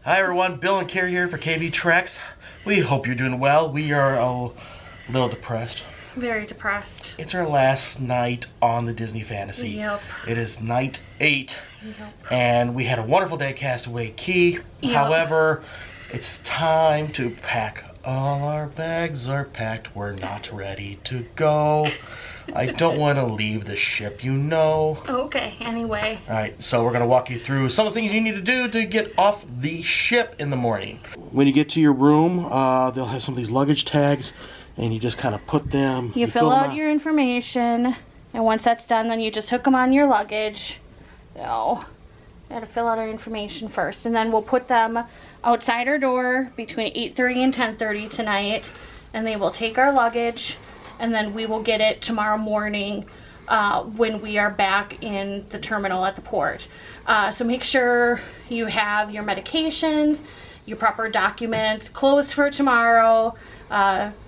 Hi everyone, Bill and Carrie here for KB Treks. We hope you're doing well. We are a little depressed. Very depressed. It's our last night on the Disney Fantasy. Yep. It is night 8. Yep. And we had a wonderful day at Castaway Cay. Yep. However, it's time to pack. All our bags are packed. We're not ready to go. I don't want to leave the ship, you know. Okay, anyway. Alright, so we're going to walk you through some of the things you need to do to get off the ship in the morning. When you get to your room, they'll have some of these luggage tags, and you just kind of put them... You fill out your information, and once that's done, then you just hook them on your luggage. So, you gotta fill out our information first, and then we'll put them outside our door between 8:30 and 10:30 tonight, and they will take our luggage, and then we will get it tomorrow morning when we are back in the terminal at the port. So make sure you have your medications, your proper documents, clothes for tomorrow.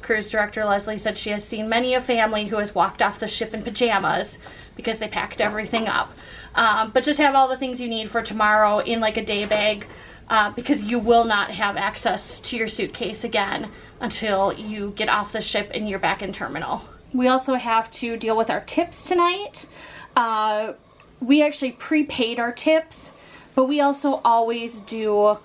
Cruise director Leslie said she has seen many a family who has walked off the ship in pajamas because they packed everything up. But just have all the things you need for tomorrow in like a day bag, because you will not have access to your suitcase again until you get off the ship and you're back in terminal. We also have to deal with our tips tonight. We actually prepaid our tips, but we also always do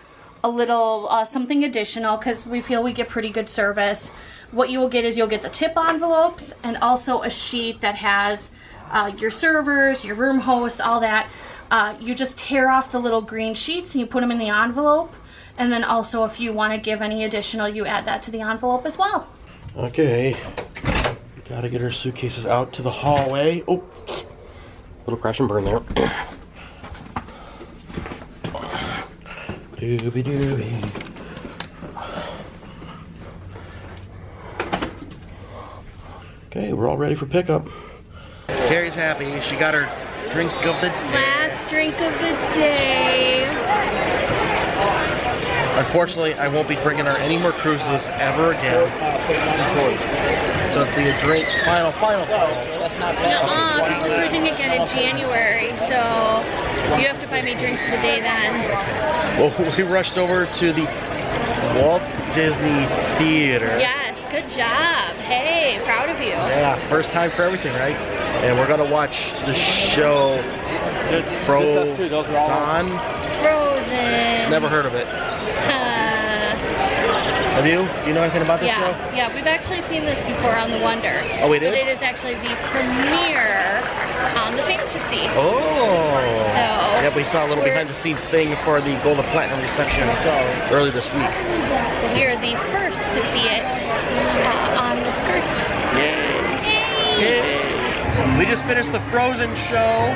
a little something additional because we feel we get pretty good service. What you will get is you'll get the tip envelopes and also a sheet that has your servers, your room host, all that. You just tear off the little green sheets and you put them in the envelope. And then also if you want to give any additional, you add that to the envelope as well. Okay, gotta get our suitcases out to the hallway. Oh, little crash and burn there. Doobie doobie. Okay, we're all ready for pickup. Carrie's happy. She got her drink of the day. Last drink of the day. Unfortunately, I won't be bringing her any more cruises ever again. So it's the drink final. No, because we're cruising again in January, so you have to buy me drinks of the day then. Well, we rushed over to the Walt Disney Theater. Yes, good job. Hey, proud of you. Yeah, first time for everything, right? And we're gonna watch the show Frozen. Never heard of it. Have you? Do you know anything about this show? Yeah, we've actually seen this before on The Wonder. Oh, we did? But it is actually the premiere on the Fantasy. Oh. So yeah, we saw a little behind the scenes thing for the Gold and Platinum reception early this week. We are the first to see it on this cruise. Yay! Yay! We just finished the Frozen show.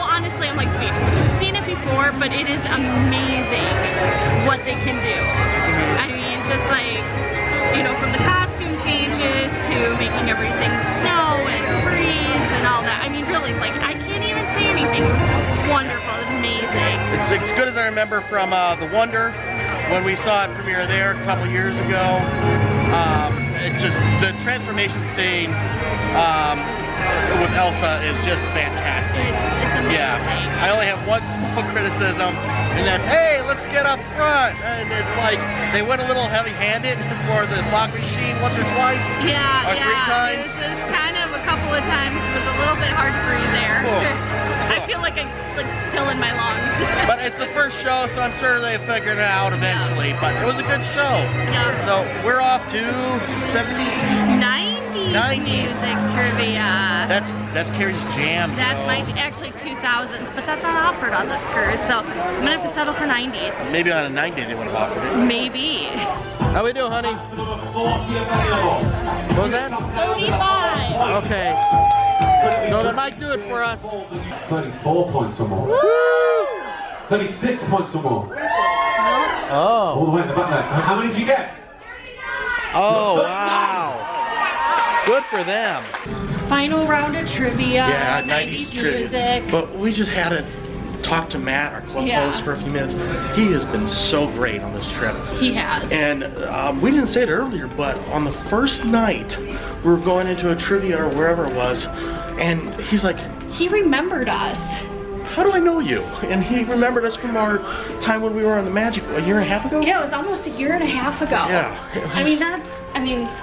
Honestly, I'm like speechless. We've seen it before, but it is amazing what they can do. I mean, just like, you know, from the costume changes to making everything snow and freeze and all that. I mean, really, like, I can't even say anything. It was wonderful. It was amazing. It's as good as I remember from The Wonder when we saw it premiere there a couple years ago. It just, the transformation scene with Elsa is just fantastic. It's amazing. Yeah, I only have one small criticism, and that's, hey, let's get up front. And it's like, they went a little heavy-handed for the fog machine once or twice. Yeah, or 3 times. It was just kind of a couple of times. It was a little bit hard to breathe there. I feel like I'm like still in my lungs. But it's the first show, so I'm sure they figured it out eventually. But it was a good show. Yeah. So we're off to 90s music trivia. That's Carrie's jam. That's my actually 2000s, but that's not offered on this cruise, so I'm gonna have to settle for 90s. Maybe on a 90 they would have offered it. Maybe. How we doing, honey? What was that? 35. Okay. So that might do it for us. 34 points or more. Woo! 36 points or more. Oh. All the way in the back there. How many did you get? Oh, wow. Good for them. Final round of trivia. Yeah, 90s music. music. But we just had to talk to Matt, our club host, for a few minutes. He has been so great on this trip. He has. And we didn't say it earlier, but on the first night, we were going into a trivia or wherever it was, and he's like... He remembered us. how do I know you? And he remembered us from our time when we were on the Magic a year and a half ago? Yeah, it was almost a year and a half ago. Yeah.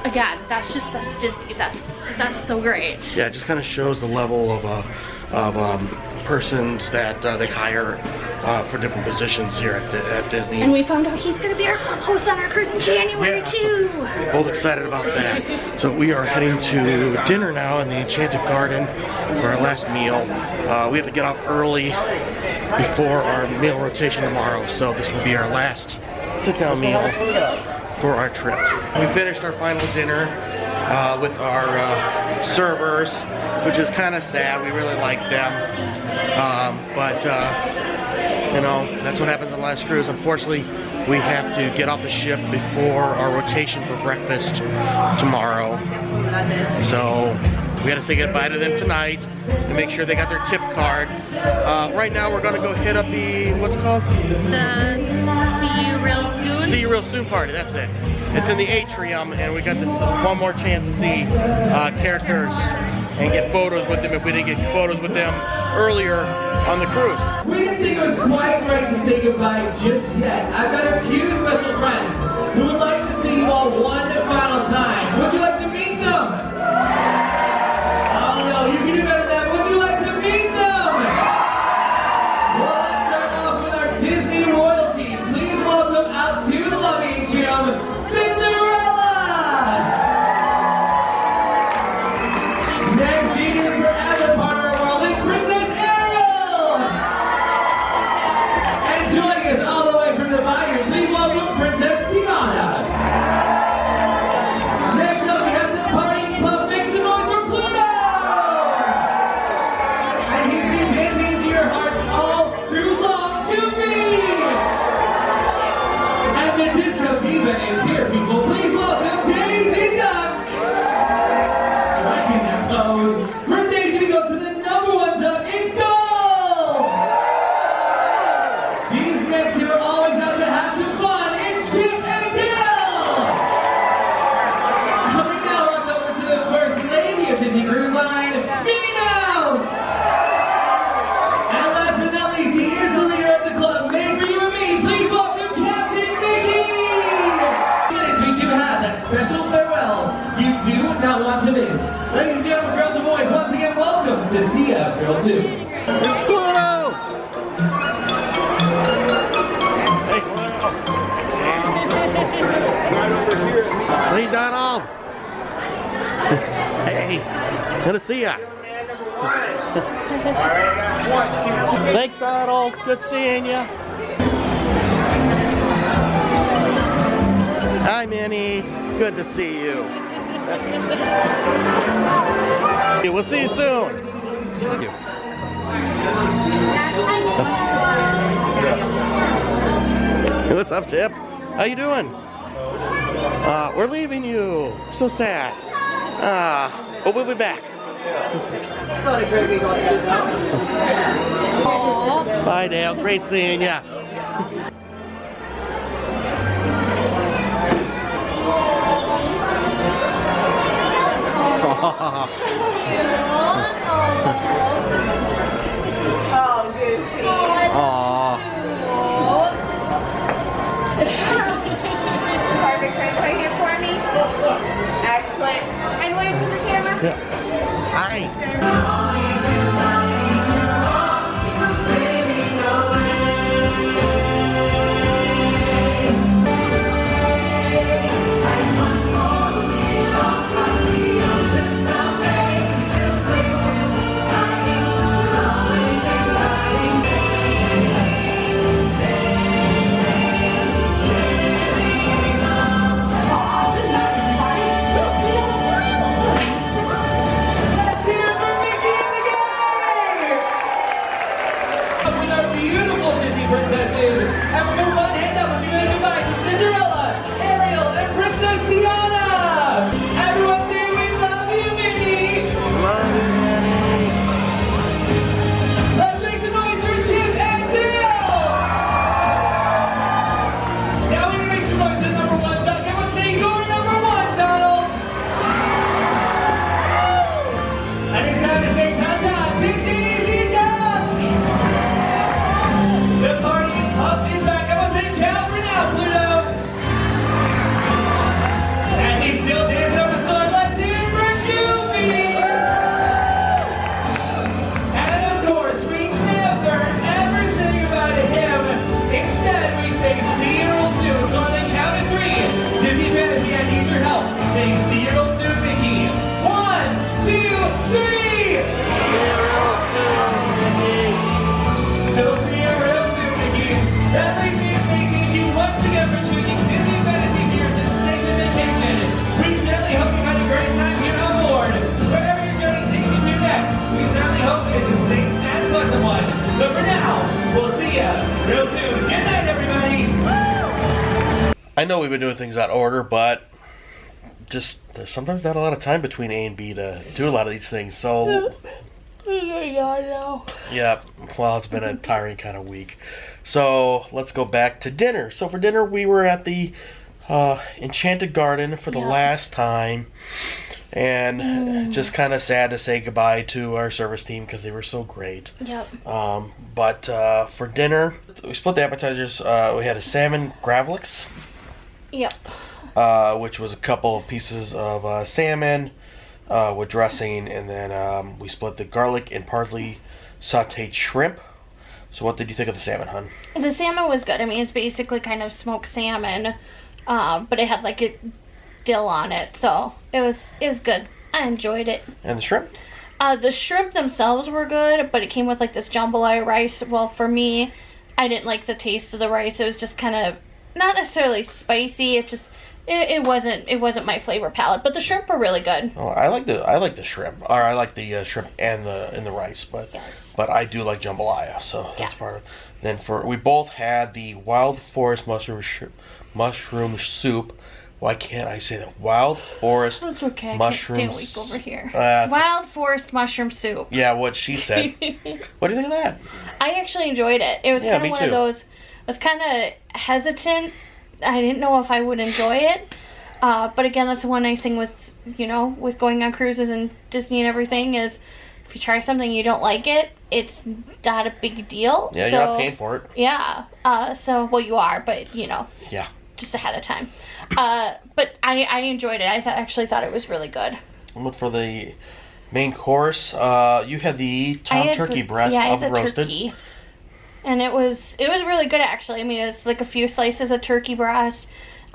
Again, that's Disney. That's so great. Yeah, it just kind of shows the level of persons that they hire for different positions here at Disney. And we found out he's going to be our club host on our cruise in January too. So both excited about that. So we are heading to dinner now in the Enchanted Garden for our last meal. We have to get off early before our meal rotation tomorrow, so this will be our last sit-down meal for our trip. We finished our final dinner with our servers, which is kind of sad. We really like them, but you know, that's what happens on the last cruise. Unfortunately, we have to get off the ship before our rotation for breakfast tomorrow. So we got to say goodbye to them tonight to make sure they got their tip card. Right now, we're gonna go hit up the, what's it called? The See You Real Soon. See You Real Soon party, that's it. It's in the atrium, and we got this one more chance to see characters and get photos with them if we didn't get photos with them earlier on the cruise. We didn't think it was quite right to say goodbye just yet. I've got a few special friends who would like to see you all one final time. Would you like to meet them? Oh no, you can do better than that. Would you like to meet them? Well, let's start off with our Disney royalty. Please welcome out to the love atrium, Cinderella! Next, she is forever part of our world. It's Princess Ariel! And joining us all the way from the Bayou, please welcome Princess Tiana. Next up, we have the party pup. Make some noise for Pluto! And he's gonna be dancing into your hearts all cruise long, Goofy! And the disco diva is here, people. Please welcome Daisy Duck! Striking that pose. From Daisy, we go to the #1 duck. It's Donald! These next two are always out to have some fun. It's Chip and Dale! And we now walk over to the first lady of Disney Cruise Line, Minnie Mouse! And last but not least, he is the leader of the club, made for you and me. Please welcome Captain Mickey! Minutes, we do have that special farewell you do not want to miss. Ladies and gentlemen, girls and boys, once again, welcome to See Ya Real Soon. It's Pluto! Hey, Hey, Donald! Hey, good to see ya. Thanks, Donald. Good seeing ya. Hi, Minnie. Good to see you. We'll see you soon. What's up, Chip? How you doing? We're leaving you. So sad. But we'll be back. Bye, Dale. Great seeing ya. Oh, Goofy. Perfect prints right here for me. Excellent. And wave to the camera. Yeah. Hi. Let's hear it for Mickey and the gang! With our beautiful Disney princesses, and we'll move one hand up as we say goodbye to Cinderella, Ariel, and Princess Tiana! Everyone say we love you, Mickey! Let's make some noise for Chip and Dale! Now we're gonna make some noise for #1 duck. Everyone say you're #1, Donald! And it's time to say ta-ta to Daisy Duck! know we've been doing things out of order, but just there's sometimes not a lot of time between A and B to do a lot of these things. So, yeah, well, it's been a tiring kind of week. So let's go back to dinner. So for dinner, we were at the Enchanted Garden for the last time. And just kind of sad to say goodbye to our service team because they were so great. Yep. But for dinner, we split the appetizers. We had a salmon gravlax. Yep. Which was a couple of pieces of salmon with dressing, and then we split the garlic and parsley sautéed shrimp. So what did you think of the salmon, hon? The salmon was good. I mean, it's basically kind of smoked salmon, but it had like a dill on it, so it was good. I enjoyed it. And the shrimp? The shrimp themselves were good, but it came with like this jambalaya rice. Well, for me, I didn't like the taste of the rice. It was just kind of not necessarily spicy. It wasn't my flavor palette. But the shrimp were really good. Oh, I like the shrimp, or I like the shrimp and the rice, but Yes. but I do like jambalaya, so that's Yeah. part of it. Then we both had the wild forest mushroom soup. Why can't I say that? Wild forest That's okay. mushroom I can't stand weak over here. That's- Wild forest mushroom soup. Yeah, what she said. What do you think of that? I actually enjoyed it. It was Yeah, kind me of one too. of those. I was kind of hesitant. I didn't know if I would enjoy it. But again, that's the one nice thing with with going on cruises and Disney and everything is if you try something you don't like it, it's not a big deal. Yeah, so, you're not paying for it. Yeah. Well, you are, but Yeah. just ahead of time. But I enjoyed it. I actually thought it was really good. And for the main course, you had the I tom had turkey the- breast yeah, I had oven the roasted. turkey. And it was really good actually. I mean, it's like a few slices of turkey breast.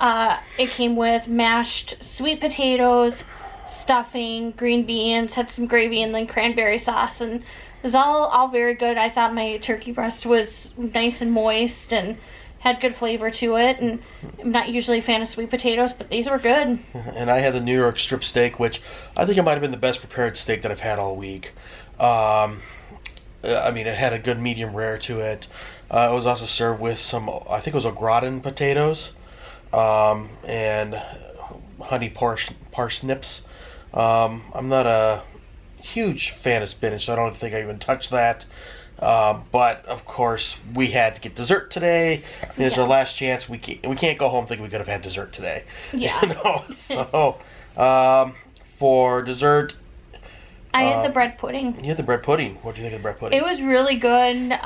It came with mashed sweet potatoes, stuffing, green beans, had some gravy, and then cranberry sauce, and it was all very good. I thought my turkey breast was nice and moist and had good flavor to it. And I'm not usually a fan of sweet potatoes, but these were good. And I had the New York strip steak, which I think it might have been the best prepared steak that I've had all week. I mean, it had a good medium rare to it. It was also served with some, I think it was au gratin potatoes, and honey parsnips. I'm not a huge fan of spinach, so I don't think I even touched that. But of course, we had to get dessert today. And it's our last chance. We can't go home thinking we could have had dessert today. Yeah. So for dessert, I had the bread pudding. you had the bread pudding. What do you think of the bread pudding? It was really good.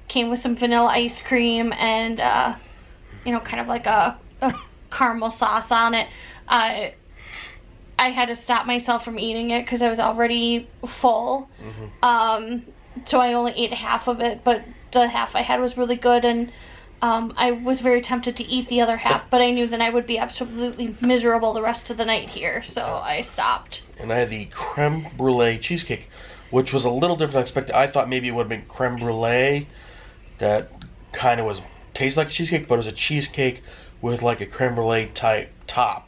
Came with some vanilla ice cream and, kind of like a caramel sauce on it. I had to stop myself from eating it because I was already full. So I only ate half of it, but the half I had was really good, and I was very tempted to eat the other half, but I knew that I would be absolutely miserable the rest of the night here, so I stopped. And I had the creme brulee cheesecake, which was a little different than expected. I thought maybe it would have been creme brulee that kind of tastes like a cheesecake, but it was a cheesecake with like a creme brulee type top.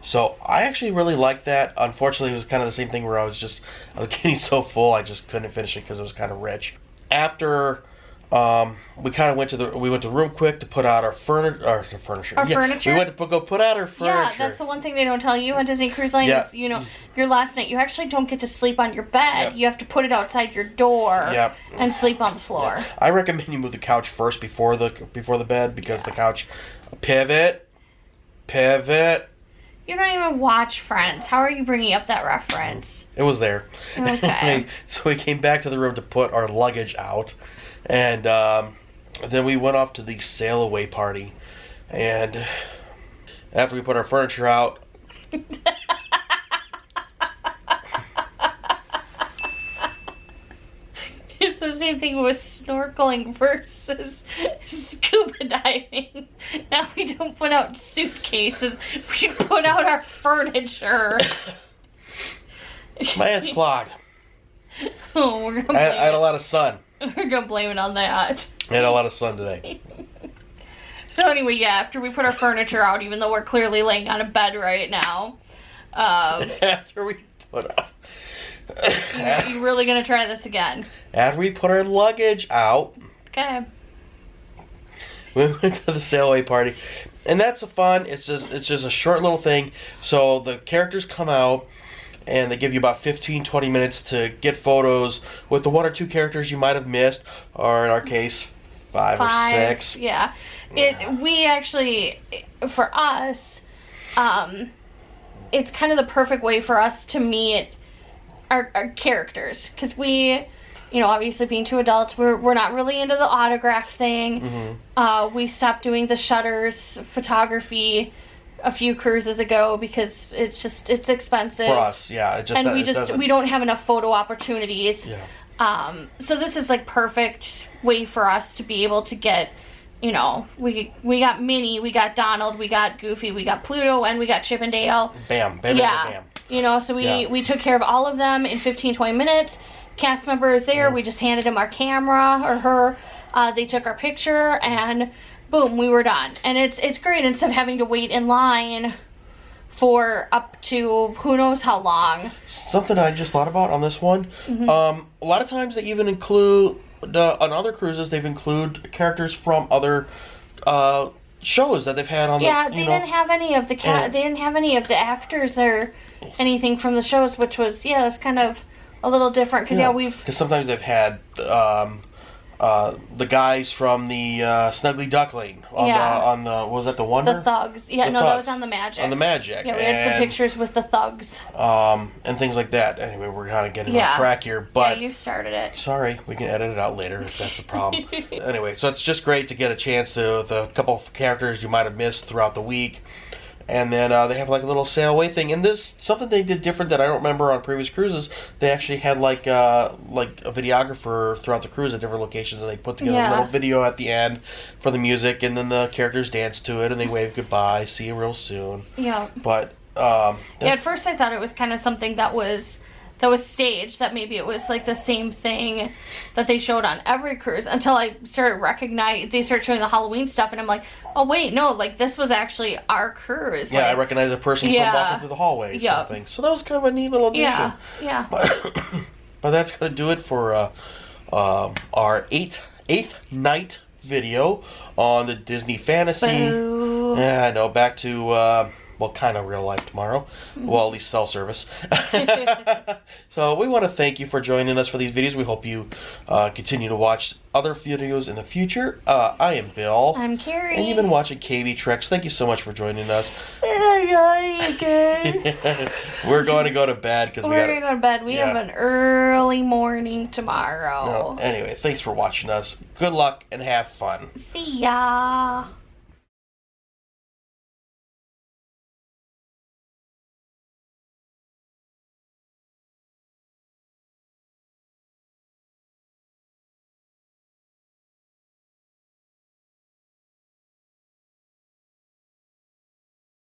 So I actually really liked that. Unfortunately, it was kind of the same thing where I was getting so full I just couldn't finish it because it was kind of rich. After we kind of went to the room quick to put out our furniture. Furniture? We went to go put out our furniture. Yeah, that's the one thing they don't tell you on Disney Cruise Line is, your last night, you actually don't get to sleep on your bed. Yep. You have to put it outside your door Yep. and sleep on the floor. I recommend you move the couch first before the bed because the couch pivot. You don't even watch Friends. How are you bringing up that reference? It was there. Okay. So we came back to the room to put our luggage out, and then we went off to the sail away party. And after we put our furniture out, It's the same thing with snorkeling versus scuba diving. Now we don't put out suitcases, we put out our furniture. my head's clogged. Oh, we're gonna I had a lot of sun. we're gonna blame it on that. I had a lot of sun today. So anyway, yeah, after we put our furniture out, even though we're clearly laying on a bed right now, After we put you really gonna try this again? after we put our luggage out, Okay. we went to the sail away party, And that's a fun. It's just a short little thing. So the characters come out, and they give you about 15-20 minutes to get photos with the 1 or 2 characters you might have missed, or in our case, 5 or 6. Yeah. We actually, for us, it's kind of the perfect way for us to meet our characters, because we, obviously being 2 adults, we're not really into the autograph thing. We stopped doing the shutters photography a few cruises ago because it's expensive For us, yeah. We don't have enough photo opportunities. Yeah. So this is like perfect way for us to be able to get, we got Minnie, we got Donald, we got Goofy, we got Pluto, and we got Chip and Dale. Bam, bam, Yeah. bam. So we took care of all of them in 15-20 minutes. Cast member is there. We just handed him our camera or her. They took our picture and boom, we were done. And it's great instead of having to wait in line for up to who knows how long. Something I just thought about on this one. A lot of times they even include on other cruises. They've include characters from other shows that they've had on. Yeah, they didn't have any of the they didn't have any of the actors or anything from the shows, which was that's kind of a little different because sometimes they've had the guys from the Snuggly Duckling on the was that the Wonder? The Thugs. Yeah, that was on the Magic. On the Magic. Yeah, we had some pictures with the Thugs. And things like that. Anyway, we're kind of getting off track here, but you started it. Sorry, we can edit it out later if that's a problem. Anyway, so it's just great to get a chance to the couple of characters you might have missed throughout the week. And then they have like a little sail away thing. And this something they did different that I don't remember on previous cruises. They actually had like a videographer throughout the cruise at different locations, and they put together a little video at the end for the music, and then the characters dance to it and they wave goodbye, see you real soon. Yeah. But at first I thought it was kind of something that was staged, that maybe it was like the same thing that they showed on every cruise, until I started they started showing the Halloween stuff, and I'm like, oh wait, no, like this was actually our cruise. Yeah, I recognize a person from walking through the hallways. Yeah. Thing. So that was kind of a neat little addition. Yeah. But that's going to do it for our eighth night video on the Disney Fantasy. Boo. Yeah, I know. Back to kind of real life tomorrow. Well, at least cell service. So we want to thank you for joining us for these videos. We hope you continue to watch other videos in the future. I am Bill. I'm Carrie. And you've been watching KB Treks. Thank you so much for joining us. We're going to go to bed because we're going to go to bed. We have an early morning tomorrow. Anyway, thanks for watching us. Good luck and have fun. See ya.